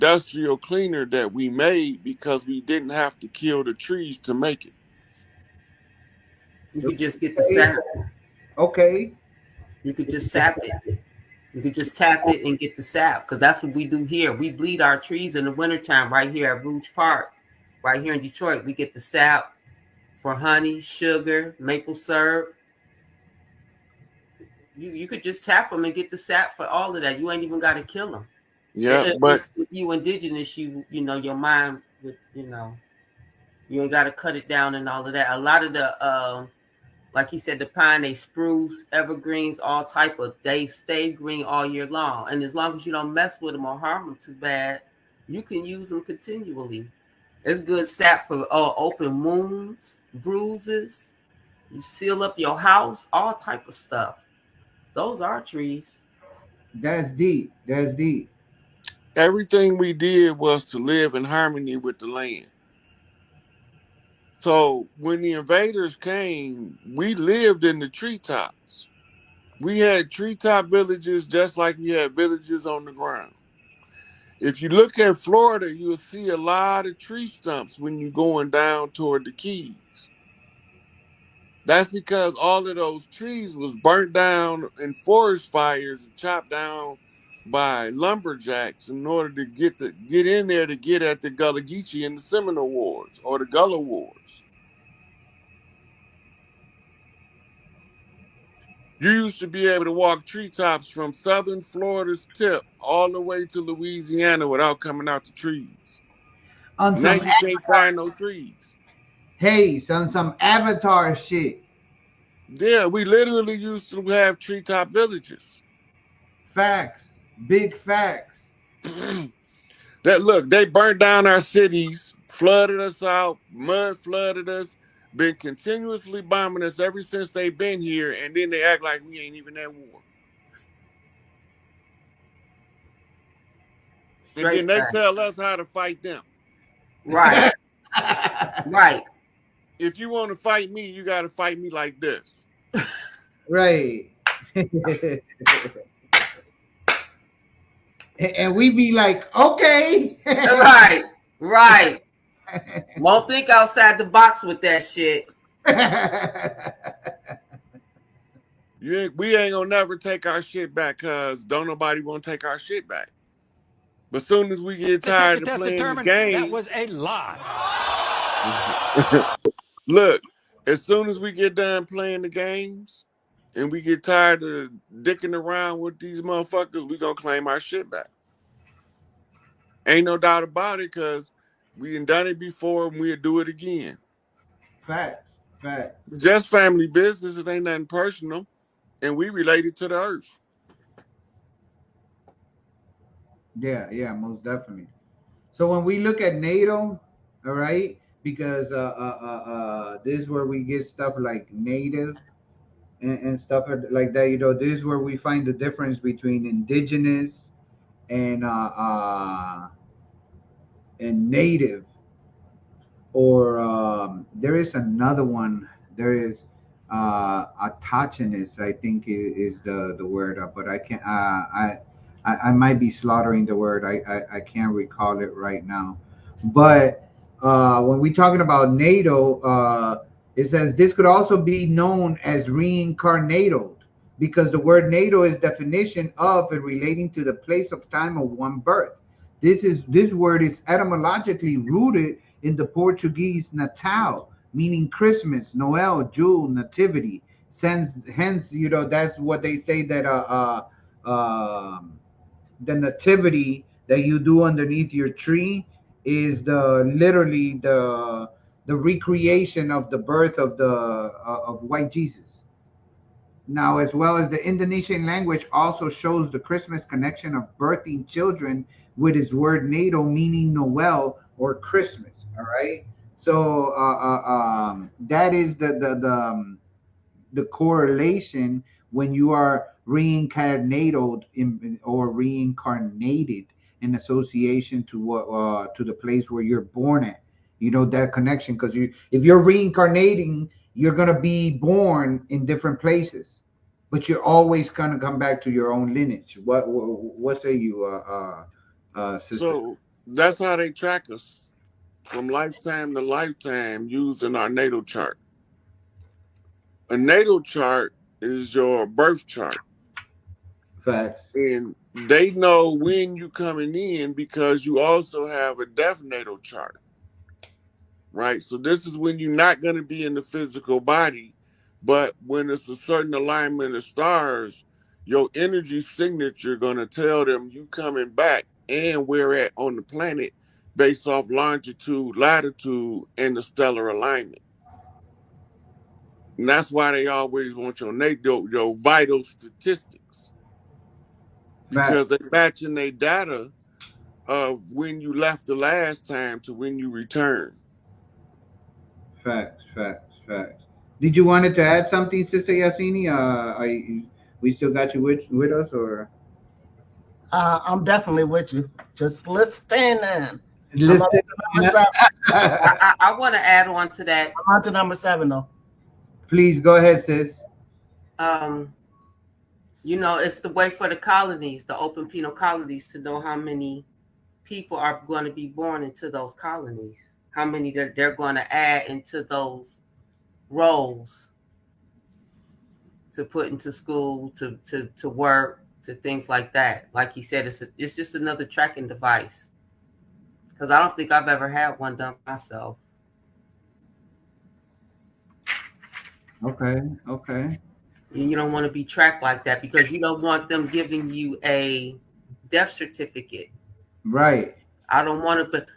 industrial cleaner that we made because we didn't have to kill the trees to make it. You could just get the sap. Okay. You could just sap it. You could just tap it and get the sap, because that's what we do here. We bleed our trees in the wintertime right here at Rouge Park, right here in Detroit. We get the sap for honey, sugar, maple syrup. You could just tap them and get the sap for all of that. You ain't even got to kill them. Yeah, but If you indigenous, you know, your mind would, you know, you ain't got to cut it down and all of that. A lot of the like he said, the pine, they spruce, evergreens, all type of, they stay green all year long. And as long as you don't mess with them or harm them too bad, you can use them continually. It's good sap for open wounds, bruises. You seal up your house, all type of stuff. Those are trees. That's deep. That's deep. everything we did was to live in harmony with the land. So when the invaders came, we lived in the treetops. We had treetop villages just like we had villages on the ground. If you look at Florida, you'll see a lot of tree stumps when you're going down toward the Keys. That's because all of those trees was burnt down in forest fires and chopped down by lumberjacks in order to get in there to get at the Gullah Geechee and the Seminole Wars or the Gullah Wars. You used to be able to walk treetops from southern Florida's tip all the way to Louisiana without coming out the trees. On Now some you can't find no trees. hey, on some Avatar shit. Yeah, we literally used to have treetop villages. Facts. Big facts. That look, they burned down our cities, flooded us out, mud flooded us, been continuously bombing us ever since they've been here, and then they act like we ain't even at war. And then Straight they back. tell us how to fight them. Right. Right. If you want to fight me, you got to fight me like this. Right. And we be like, okay. Right. Right. Won't think outside the box with that shit. We ain't gonna never take our shit back because don't nobody want to take our shit back. But soon as we get tired of playing the game, that was a lie. look, as soon as we get done playing the games and we get tired of dicking around with these motherfuckers, we gonna claim our shit back. Ain't no doubt about it because we done it before and we'll do it again. Facts. Facts. It's just family business. It ain't nothing personal. And we related to the earth. Yeah, yeah, most definitely. So when we look at NATO, all right, because this is where we get stuff like native and stuff like that. You know, this is where we find the difference between indigenous and native. Or there is another one. There is autochthonous, I think is the word, but I can't. I might be slaughtering the word. I can't recall it right now. But when we're talking about NATO, it says this could also be known as reincarnated because the word NATO is definition of and relating to the place of time of one birth. This word is etymologically rooted in the Portuguese Natal, meaning Christmas, Noel, Jule, Nativity. Hence, you know, that's what they say that the nativity that you do underneath your tree is literally the recreation of the birth of the of white Jesus. Now, as well as the Indonesian language also shows the Christmas connection of birthing children with its word Natal, meaning Noel or Christmas. All right. So that is the correlation when you are reincarnated or reincarnated in association to what to the place where you're born at. You know that connection because if you're reincarnating, you're gonna be born in different places, but you're always gonna come back to your own lineage. What say you, sister? So That's how they track us from lifetime to lifetime using our natal chart. A natal chart is your birth chart. Facts. And they know when you coming in because you also have a death natal chart, right? So this is when you're not going to be in the physical body, but when it's a certain alignment of stars, your energy signature going to tell them you coming back and where at on the planet based off longitude, latitude, and the stellar alignment. And that's why they always want your vital statistics because Facts. they matching their data of when you left the last time to when you return. Facts. Facts. Facts. Did you wanted to add something, Sister Yasini? We still got you with us, or I'm definitely with you. Just listening. I'm up listen? to number seven. I want to add on to that. I'm on to number seven though. Please go ahead, sis. Um, it's the way for the colonies, the open penal colonies, to know how many people are going to be born into those colonies, how many they're going to add into those roles to put into school, to work, to things like that. Like he said, it's just another tracking device. Because I don't think I've ever had one done myself. Okay. Okay. You don't want to be tracked like that because you don't want them giving you a death certificate. Right. I don't want to, but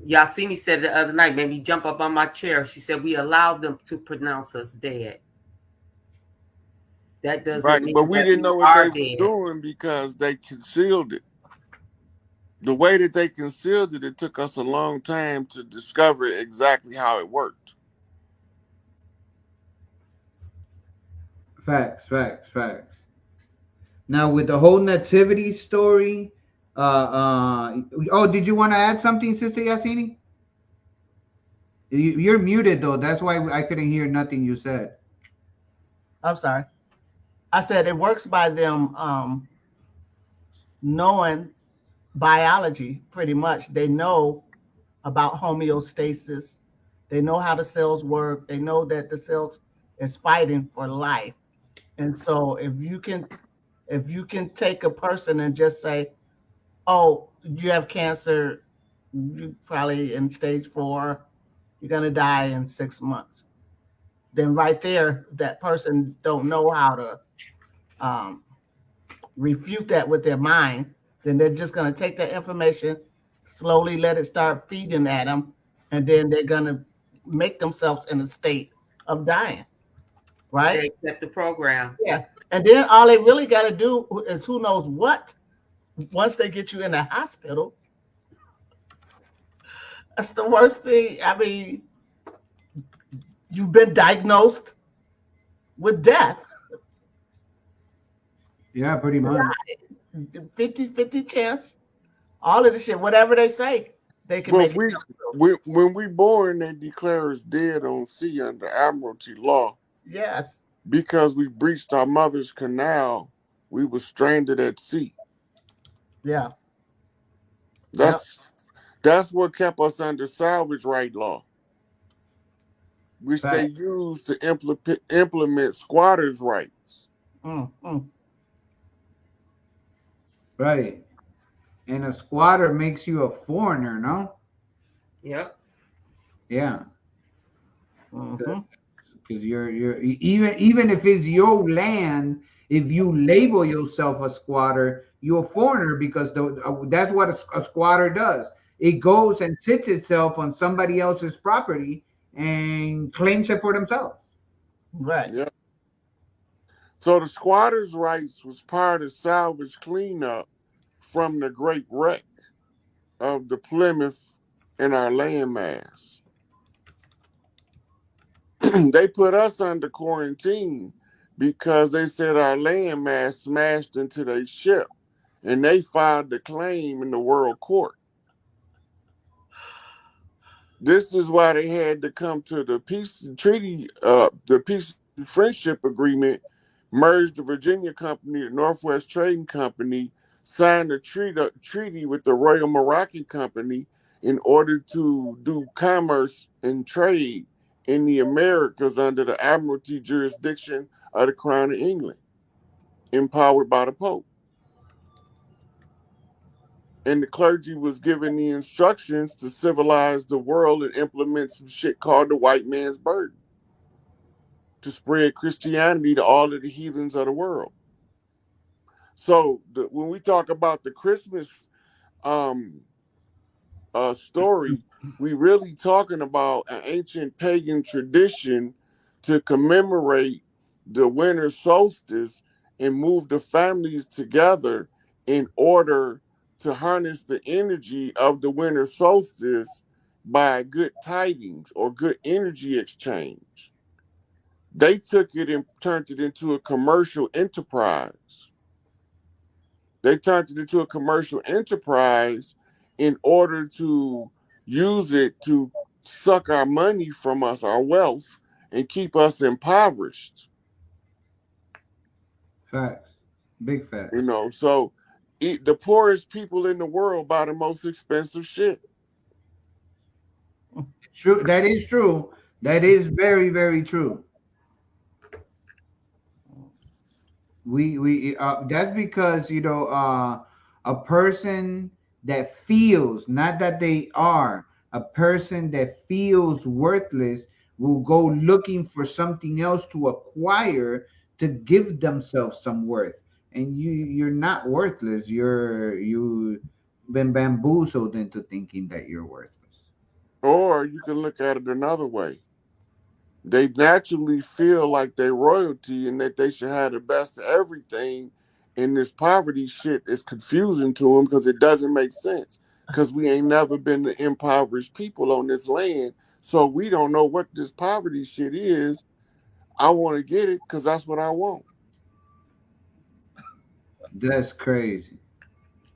Yasini said the other night, made me jump up on my chair. She said, we allowed them to pronounce us dead. That doesn't Right. mean But we that didn't we know what are they were dead. doing because they concealed it. The way that they concealed it, it took us a long time to discover exactly how it worked. Facts. Facts. Facts. Now with the whole nativity story, oh, did you want to add something, Sister Yasini? You're muted though. That's why I couldn't hear nothing you said. I'm sorry. I said it works by them knowing biology pretty much. They know about homeostasis. They know how the cells work. They know that the cells is fighting for life. And so if you can take a person and just say, "Oh, you have cancer, you probably in stage 4, you're gonna die in 6 months," then right there, that person don't know how to um, refute that with their mind. Then they're just gonna take that information, slowly let it start feeding at them, and then they're gonna make themselves in a state of dying, They right? accept the program. Yeah. And then all they really got to do is who knows what. Once they get you in the hospital, that's the worst thing. I mean, you've been diagnosed with death. Yeah, pretty much. 50-50 chance. All of the shit, whatever they say, they can Well, make it come true. when we born, they declare us dead on sea under Admiralty law Yes. because we breached our mother's canal. We were stranded at sea. Yeah. Yep. That's that's what kept us under salvage right law, which they Fact. used to implement squatters' rights. Mm. Right. And a squatter makes you a foreigner, no? Yep. Yeah. Mm-hmm. Because you're even if it's your land, if you label yourself a squatter, you're a foreigner because that's what a squatter does. It goes and sits itself on somebody else's property and claims it for themselves. Right. Yeah. So the squatters' rights was part of salvage cleanup from the great wreck of the Plymouth and our landmass. They put us under quarantine because they said our landmass smashed into their ship and they filed the claim in the world court. This is why they had to come to the peace treaty, the peace friendship agreement, merge the Virginia company, the Northwest Trading Company, signed a treaty with the Royal Moroccan Company in order to do commerce and trade in the Americas under the Admiralty jurisdiction of the Crown of England, empowered by the Pope. And the clergy was given the instructions to civilize the world and implement some shit called the white man's burden to spread Christianity to all of the heathens of the world. So when we talk about the Christmas um, story, we really talking about an ancient pagan tradition to commemorate the winter solstice and move the families together in order to harness the energy of the winter solstice by good tidings or good energy exchange. They took it and turned it into a commercial enterprise. They turned it into a commercial enterprise in order to use it to suck our money from us, our wealth, and keep us impoverished. Facts. Big facts. So the poorest people in the world buy the most expensive shit. True. That is true. That is very, very true. We That's because a person that feels, not that they are, a person that feels worthless will go looking for something else to acquire to give themselves some worth. And you're not worthless. You've been bamboozled into thinking that you're worthless. Or you can look at it another way. They naturally feel like they're royalty and that they should have the best of everything. And this poverty shit is confusing to them because it doesn't make sense. Because we ain't never been the impoverished people on this land. So we don't know what this poverty shit is. I want to get it because that's what I want. That's crazy.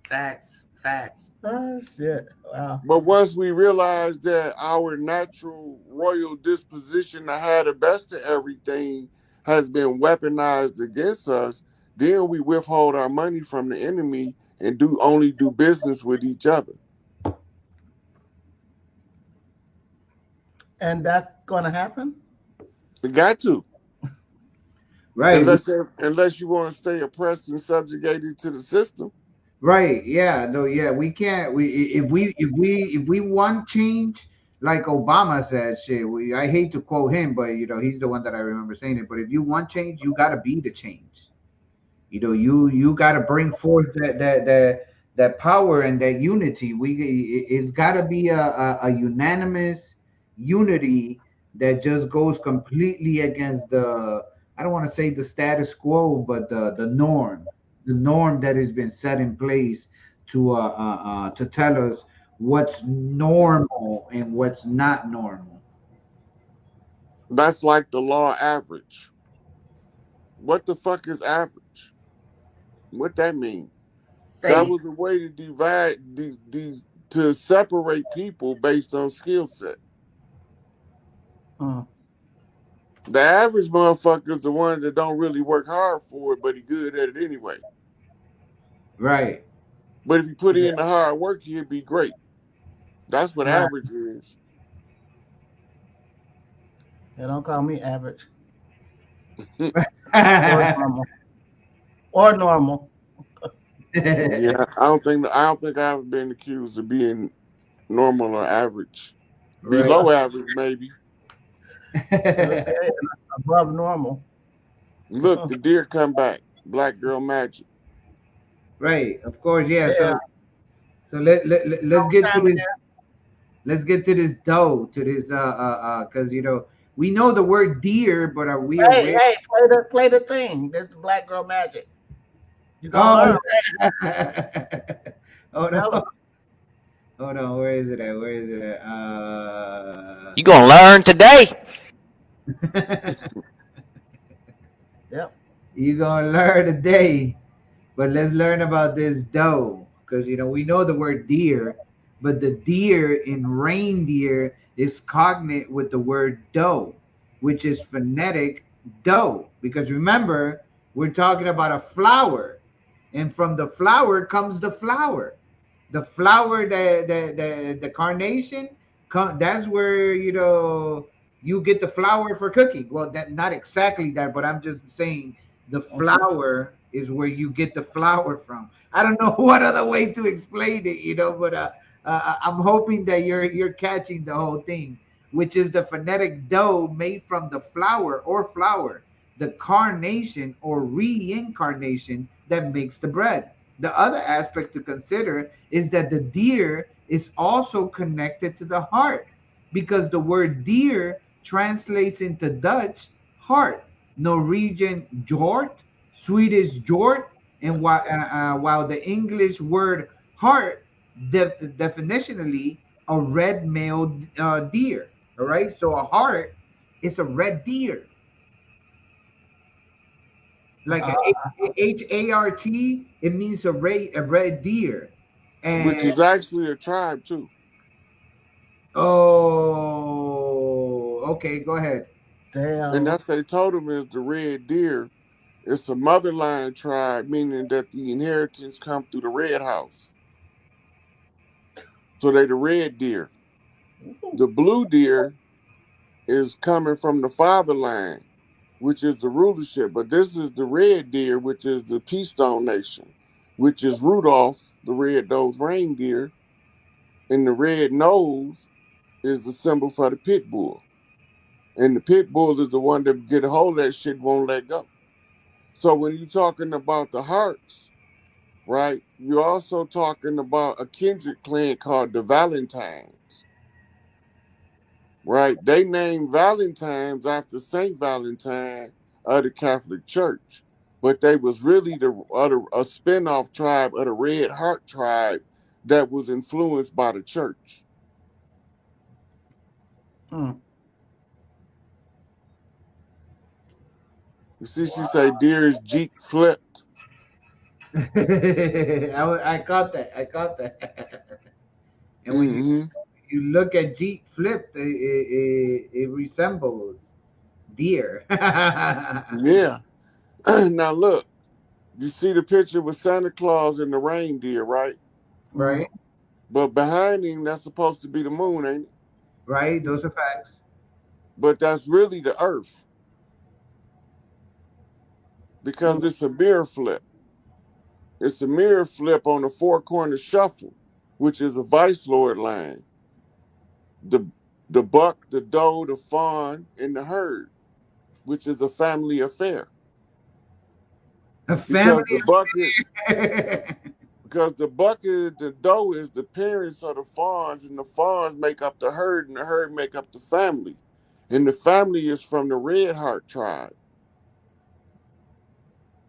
Facts. Facts. Oh shit! Wow. But once we realize that our natural royal disposition to have the best of everything has been weaponized against us, then we withhold our money from the enemy and only do business with each other. And that's gonna happen. We got to, Right. unless you want to stay oppressed and subjugated to the system. Right. Yeah. No. Yeah. We can't. If we want change, like Obama said, shit. I hate to quote him, but he's the one that I remember saying it. But if you want change, you gotta be the change. You gotta bring forth that power and that unity. It's gotta be a unanimous unity that just goes completely against the, I don't want to say the status quo, but the norm that has been set in place to tell us what's normal and what's not normal. That's like the law average. What the fuck is average? What that mean? That Faith. was a way to divide to separate people based on skill set. Mm. The average motherfucker is the one that don't really work hard for it, but he good at it anyway. Right. But if you put Yeah. in the hard work, he'd be great. That's what Right. average is. Yeah, don't call me average or Right. normal or normal. Yeah, I don't think I've been accused of being normal or average. Below average, maybe. Okay, above normal. Look, the deer come back. Black girl magic. Right. Of course. Yeah. Yeah. So let's What get to time it this. is? Let's get to this dough. To this because we know the word deer, but are we Hey, aware? hey, play the thing. This is Black Girl Magic. You're gonna Oh. learn. Hold Tell on. them. Hold on. Where is it at? Where is it at? You gonna learn today. Yep. You gonna learn today. But let's learn about this doe, because we know the word deer, but the deer in reindeer is cognate with the word doe, which is phonetic doe. Because remember, we're talking about a flower, and from the flower comes the flower. The flower, the carnation, that's where you get the flour for cooking. Well, that not exactly that, but I'm just saying the flour is where you get the flour from. I don't know what other way to explain it, but I'm hoping that you're catching the whole thing, which is the phonetic dough made from the flour or flour, the carnation or reincarnation that makes the bread. The other aspect to consider is that the deer is also connected to the heart, because the word deer translates into Dutch heart, Norwegian jord, Swedish jord, and while the English word heart definitionally a red male deer. All right, so a heart is a red deer, like HART. It means a red deer, which and is actually a tribe too. oh, okay, go ahead. And Damn. that's they told him is the red deer. It's a motherline tribe, meaning that the inheritance come through the red house. So they the red deer. The blue deer is coming from the fatherline, which is the rulership. But this is the red deer, which is the Peastone Nation, which is Rudolph, the red-nosed reindeer, and the red nose is the symbol for the pit bull. And the pit bull is the one that get a hold of that shit, won't let go. So when you're talking about the hearts, right, you're also talking about a kindred clan called the Valentines, right? They named Valentines after Saint Valentine of the Catholic Church, but they was really a spinoff tribe of the Red Heart tribe that was influenced by the church. Mm. You see, she say, "Dear is Jeep flipped." I caught that. I caught that. And when Mm-hmm. you look at Jeep flipped, it resembles deer. Yeah. Now look, you see the picture with Santa Claus and the reindeer, right? Right, But behind him, that's supposed to be the moon, ain't it? right. Those are facts. But that's really the Earth because it's a mirror flip. It's a mirror flip on the four corner shuffle, which is a vice lord line. The the buck, the doe, the fawn, and the herd, which is a family affair. A Because family the buck is affair. because the doe is the parents of the fawns, and the fawns make up the herd, and the herd make up the family. And the family is from the Red Heart tribe,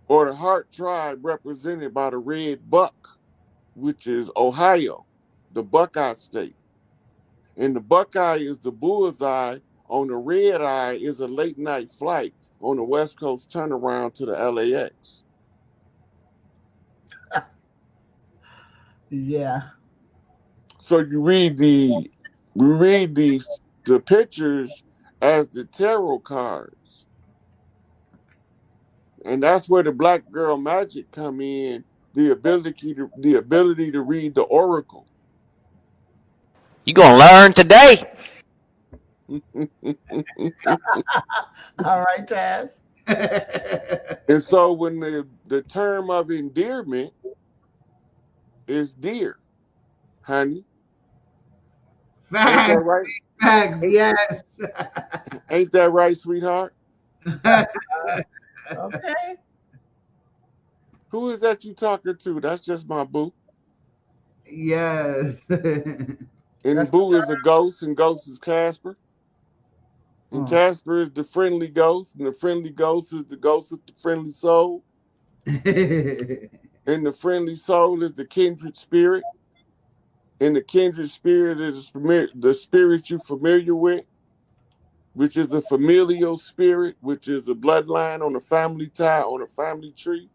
or the Heart tribe represented by the red buck, which is Ohio, the Buckeye State. And the Buckeye is the bullseye. On the red eye is a late night flight on the West Coast turnaround to the LAX. Yeah. So we read the pictures as the tarot cards. And that's where the black girl magic come in, the ability to read the oracle. You gonna learn today. All right, Taz. And so when the term of endearment is dear, honey. Ain't that Facts, right? facts, Ain't, yes. ain't that right, sweetheart? Okay. Who is that you talking to? That's just my boo. Yes. And That's the boo is a ghost, and ghost is Casper. And term. Casper is the friendly ghost, and the friendly ghost is the ghost with the friendly soul. And the friendly soul is the kindred spirit. And the kindred spirit is the spirit you're familiar with, which is a familial spirit, which is a bloodline on a family tie, on a family tree.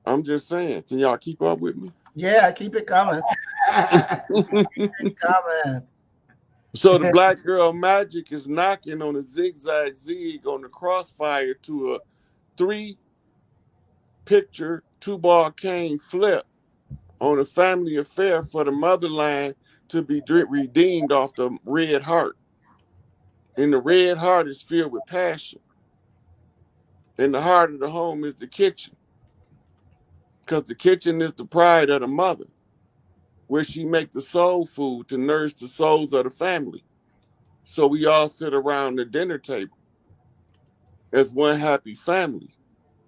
I'm just saying, can y'all keep up with me? Yeah, keep it coming. Coming. So the black girl magic is knocking on a zigzag zig on the crossfire to a 3 picture two-ball cane flip on a family affair for the motherland to be redeemed off the red heart. And the red heart is filled with passion. And the heart of the home is the kitchen. Because the kitchen is the pride of the mother, where she make the soul food to nourish the souls of the family. So we all sit around the dinner table as one happy family.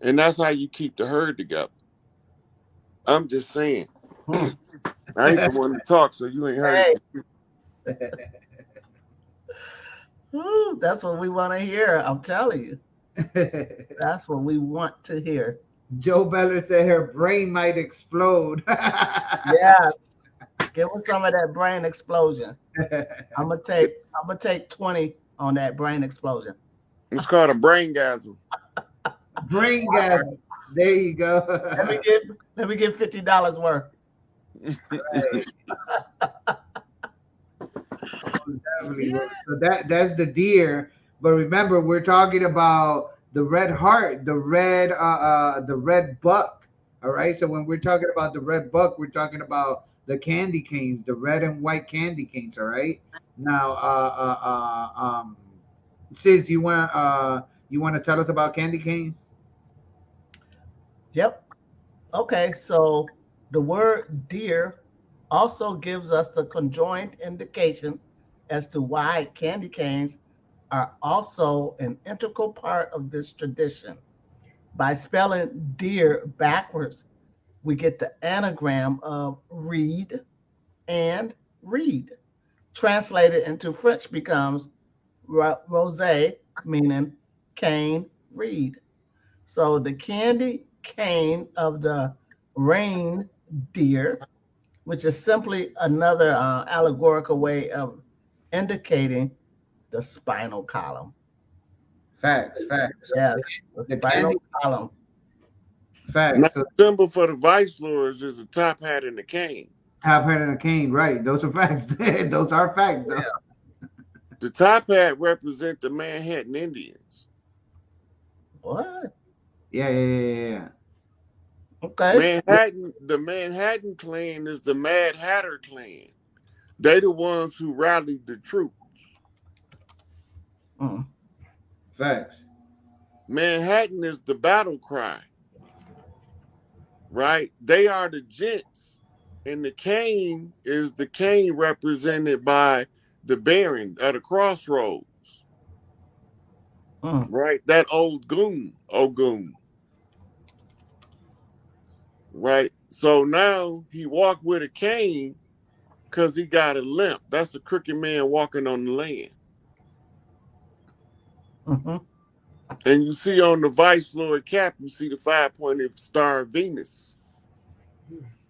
And that's how you keep the herd together. I'm just saying. Hmm. I ain't the one to talk, so you ain't heard Hey, it. ooh, that's what we want to hear. I'm telling you, that's what we want to hear. Joe Beller said her brain might explode. Yes, give us some of that brain explosion. I'm gonna take 20 on that brain explosion. It's called a braingasm. Brain gas. There you go. Let me get $50 worth. Right. Oh, definitely. So that's the deer. But remember, we're talking about the red heart, the red buck. All right. So when we're talking about the red buck, we're talking about the candy canes, the red and white candy canes. All right. Now, sis, you want to tell us about candy canes? Yep. Okay, so the word deer also gives us the conjoint indication as to why candy canes are also an integral part of this tradition. By spelling deer backwards, we get the anagram of reed and reed. Translated into French becomes rosé, meaning cane reed. So the candy cane of the reindeer, which is simply another allegorical way of indicating the spinal column. Facts, facts. So Yes, the the spinal candy column. Now, facts. So the symbol for the vice lords is a top hat and a cane. top hat and a cane, right? Those are facts. Those are facts, though. Yeah. The top hat represent the Manhattan Indians. What? Yeah, yeah, yeah, yeah. Okay. The Manhattan clan is the Mad Hatter clan. They the ones who rallied the troops. Mm. Facts. Manhattan is the battle cry, right? They are the gents. And the cane is the cane represented by the Baron at a crossroads, Mm. right? That old goon, Ogun, right? So now he walked with a cane because he got a limp. That's a crooked man walking on the land. Mm-hmm. And you see on the Vice Lord cap, you see the 5-pointed star of Venus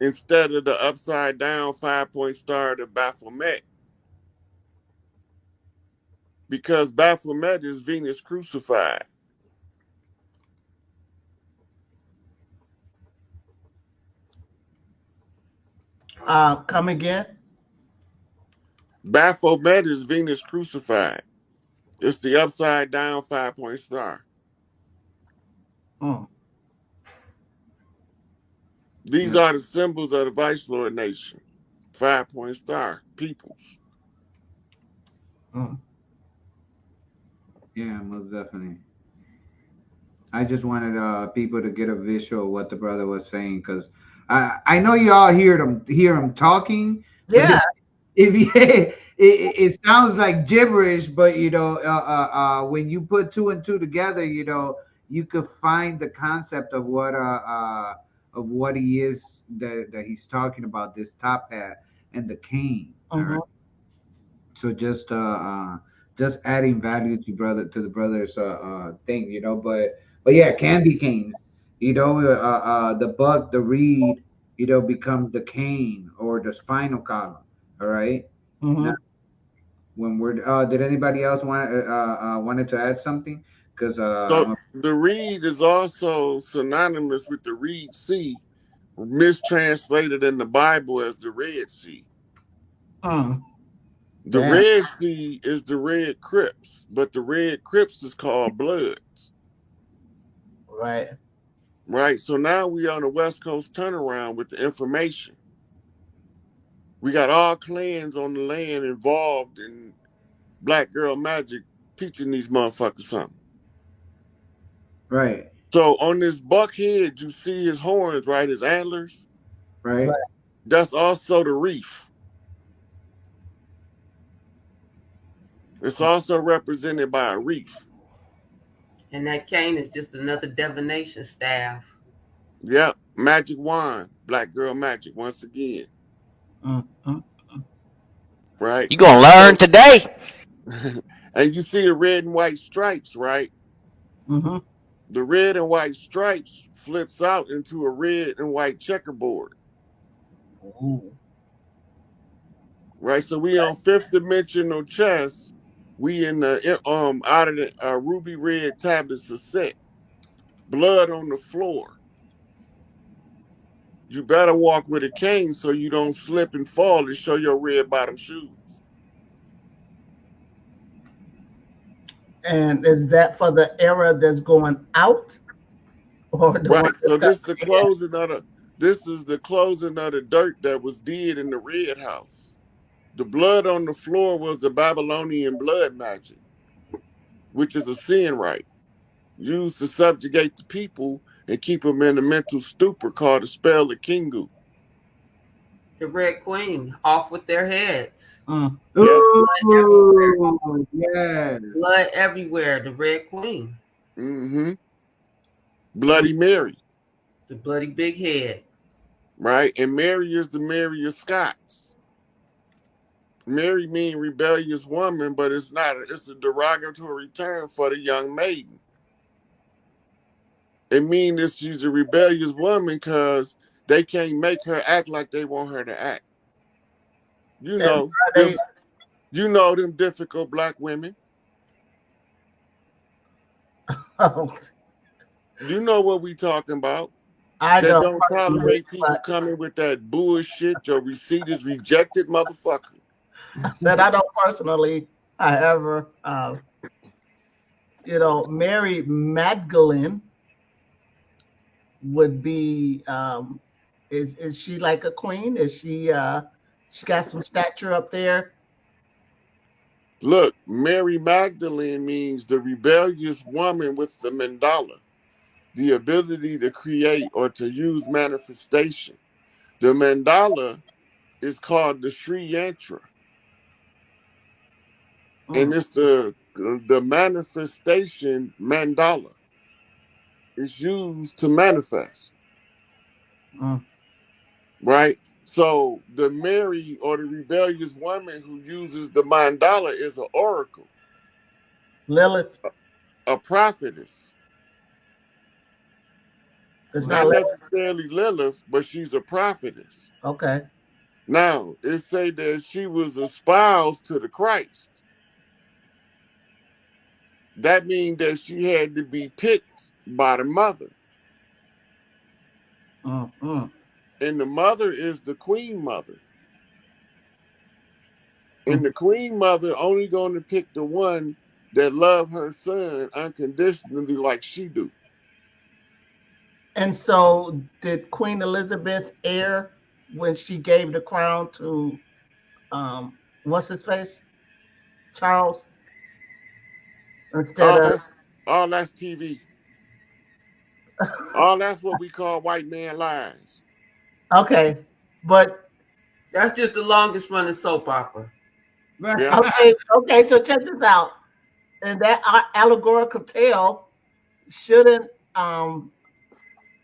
instead of the upside down 5-point star of Baphomet. Because Baphomet is Venus crucified. Come again. Baphomet is Venus crucified. It's the upside down 5-point star. Mm. These Yeah, are the symbols of the Vice Lord nation. 5-point star, peoples. Mm. yeah, most definitely. I just wanted people to get a visual of what the brother was saying because I know you all hear him talking, but Yeah. if you, it sounds like gibberish, but when you put two and two together, you could find the concept of what he is that he's talking about, this top hat and the cane. All right. Mm-hmm. So just adding value to the brother's thing, but yeah, candy canes, the buck, the reed, becomes the cane or the spinal column. All right. Now, Mm-hmm. when we're did anybody else wanted to add something? Because So the reed is also synonymous with the Reed Sea, mistranslated in the Bible as the Red Sea. Mm. The Damn. Red Sea is the Red Crips, but the Red Crips is called Bloods. Right. right? So now we on the West Coast turnaround with the information. We got all clans on the land involved in black girl magic teaching these motherfuckers something. Right. So on this buck head, you see his horns, right? His antlers. Right. Right. That's also the reef. It's also represented by a reef. And that cane is just another divination staff. Yep. Magic wand. Black girl magic once again. Mm, mm. Right? You gonna learn So today. and you see the red and white stripes, right? Mm-hmm. The red and white stripes flips out into a red and white checkerboard. Ooh. Right? So we on fifth dimensional chess. We in the out of the ruby red tablets of set. Blood on the floor. You better walk with a cane so you don't slip and fall and show your red bottom shoes. And is that for the era that's going out, or the one Right. So that's this is the closing of the dirt that was did in the red house. The blood on the floor was the Babylonian blood magic, which is a sin right, used to subjugate the people and keep them in a mental stupor called the spell of Kingu. The Red Queen, off with their heads. Mm. Yeah. Ooh, yes. Blood everywhere. The Red Queen. Mm-hmm. Bloody Mary. The bloody big head. Right? And Mary is the Mary of Scots. Mary mean rebellious woman, but it's not. It's a derogatory term for the young maiden. It means that she's a rebellious woman because they can't make her act like they want her to act. You And know, they, them difficult black women. oh, You know what we talking about. I That don't don't personally, tolerate people but coming with that bullshit. Your receipt is rejected, motherfucker. I said I don't personally. However, Mary Magdalene would be. Is she like a queen? Is she got some stature up there? Look, Mary Magdalene means the rebellious woman with the mandala, the ability to create or to use manifestation. The mandala is called the Sri Yantra, and Mm, it's the manifestation mandala. It's used to manifest, mm. right? So the Mary or the rebellious woman who uses the mandala is an oracle, Lilith. a prophetess. It's not Not Lilith. necessarily Lilith, but she's a prophetess. Okay. Now, it say that she was espoused to the Christ. That means that she had to be picked by the mother. Mm, mm, And the mother is the queen mother. And mm. the queen mother only going to pick the one that love her son unconditionally like she do. And so, did Queen Elizabeth err when she gave the crown to what's his face, Charles, instead All of? that's all that's TV. All that's what we call white man lies. Okay, but That's just the longest running soap opera. Yeah. okay. So check this out. And that allegorical tale shouldn't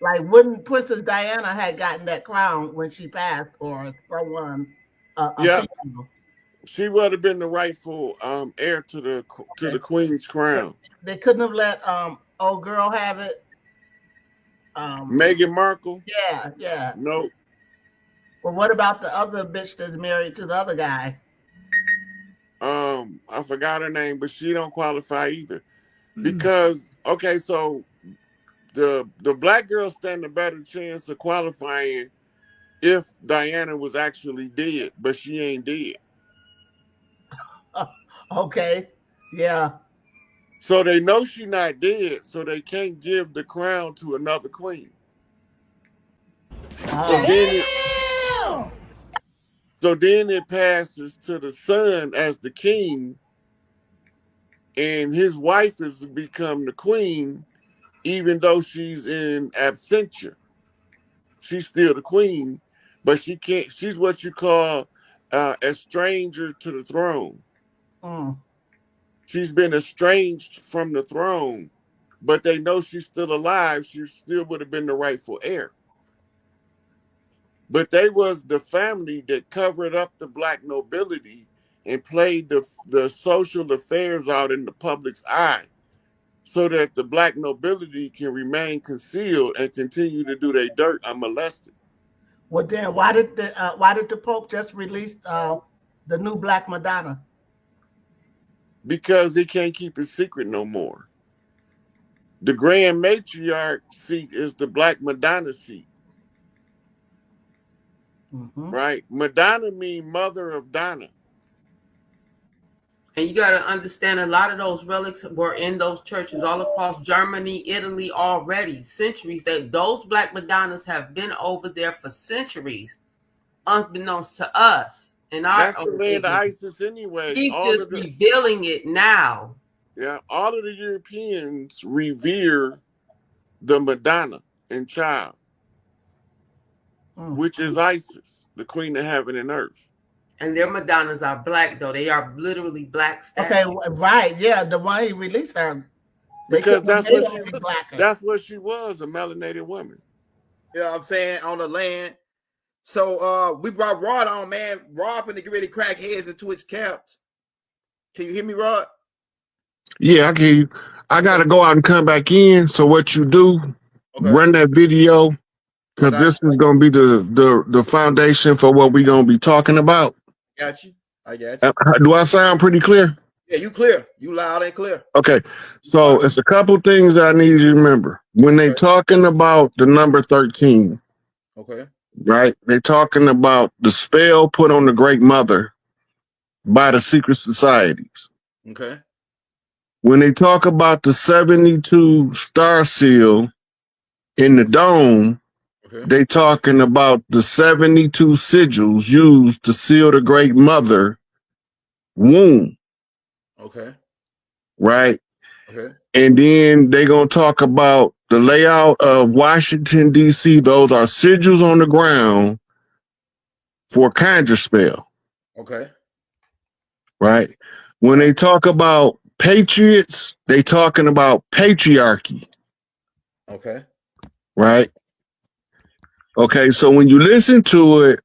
like wouldn't Princess Diana had gotten that crown when she passed, or someone a Yeah. female. She would have been the rightful heir to the Okay, queen's but crown. they couldn't have let old girl have it. Meghan Markle? Yeah, yeah. No. Well, what about the other bitch that's married to the other guy? I forgot her name, but she don't qualify either. Because okay, so the black girls stand a better chance of qualifying if Diana was actually dead, but she ain't dead. Okay, yeah. So they know she's not dead, so they can't give the crown to another queen. So then it passes to the son as the king, and his wife has become the queen, even though she's in absentia. She's still the queen, but she can't. She's what you call a stranger to the throne. She's been estranged from the throne, but they know she's still alive. She still would have been the rightful heir. But they was the family that covered up the black nobility and played the social affairs out in the public's eye so that the black nobility can remain concealed and continue to do their dirt unmolested. Well, then why did the Pope just release the new Black Madonna? Because he can't keep it secret no more. The Grand Matriarch seat is the Black Madonna seat. Right? Madonna means mother of Donna. And you got to understand, a lot of those relics were in those churches all across Germany, Italy already, centuries. That those Black Madonnas have been over there for centuries, unbeknownst to us. And that's the land of ISIS anyway. He's just revealing it now. Yeah, all of the Europeans revere the Madonna and Child, which is Isis, the queen of heaven and earth. And their Madonnas are black, though. They are literally black Okay, statues. right. Yeah, the one he released her. Because that's what she was, a melanated woman. You know what I'm saying? On the land. So we brought Rod on, man. Rod finna get ready to crack heads into his camps. Can you hear me, Rod? Yeah, I can hear you. I gotta go out and come back in. So what you do, run that video, because this is gonna be the foundation for what we're gonna be talking about. Got you. I got you. Do I sound pretty clear? Yeah, you clear. You loud and clear. Okay. So it's a couple things I need you to remember. When they talking about the number 13, right? They talking about the spell put on the Great Mother by the secret societies. Okay. When they talk about the 72 star seal in the dome, they talking about the 72 sigils used to seal the Great Mother womb. Okay. Right? Okay. And then they gonna talk about the layout of Washington, D.C. Those are sigils on the ground for conjure spell. Okay. Right? When they talk about patriots, they talking about patriarchy. Okay. Right? Okay, so when you listen to it,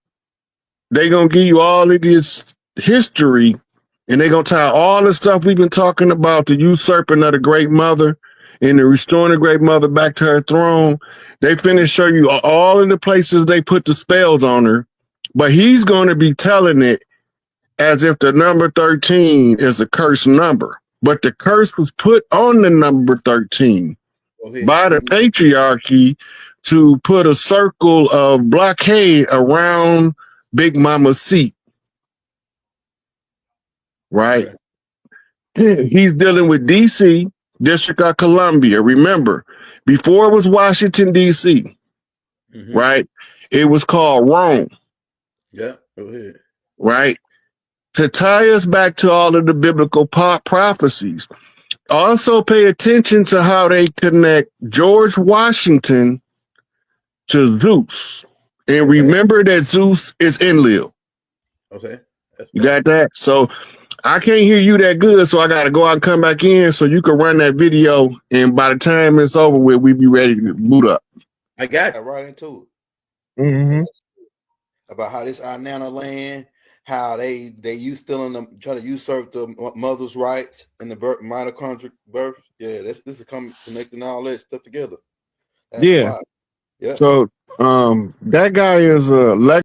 they gonna give you all of this history, and they gonna tie all the stuff we've been talking about, the usurping of the Great Mother and the restoring the Great Mother back to her throne. They finna show you all of the places they put the spells on her, but he's gonna be telling it as if the number 13 is a cursed number. But the curse was put on the number 13 by the patriarchy to put a circle of blockade around Big Mama's seat. Right? He's dealing with D.C., District of Columbia. Remember, before it was Washington, D.C., right? It was called Rome. Yeah, go ahead. Right? To tie us back to all of the biblical prophecies. Also pay attention to how they connect George Washington to Zeus. And remember that Zeus is Enlil. Okay. You got that? So I can't hear you that good, so I got to go out and come back in so you can run that video. And by the time it's over with, we'll be ready to boot up. I got right into it. About how this our nana land, how they use stealing them, try to usurp the mother's rights and the mitochondrial birth. Yeah, this is connecting all that stuff together. That's yeah. So that guy is a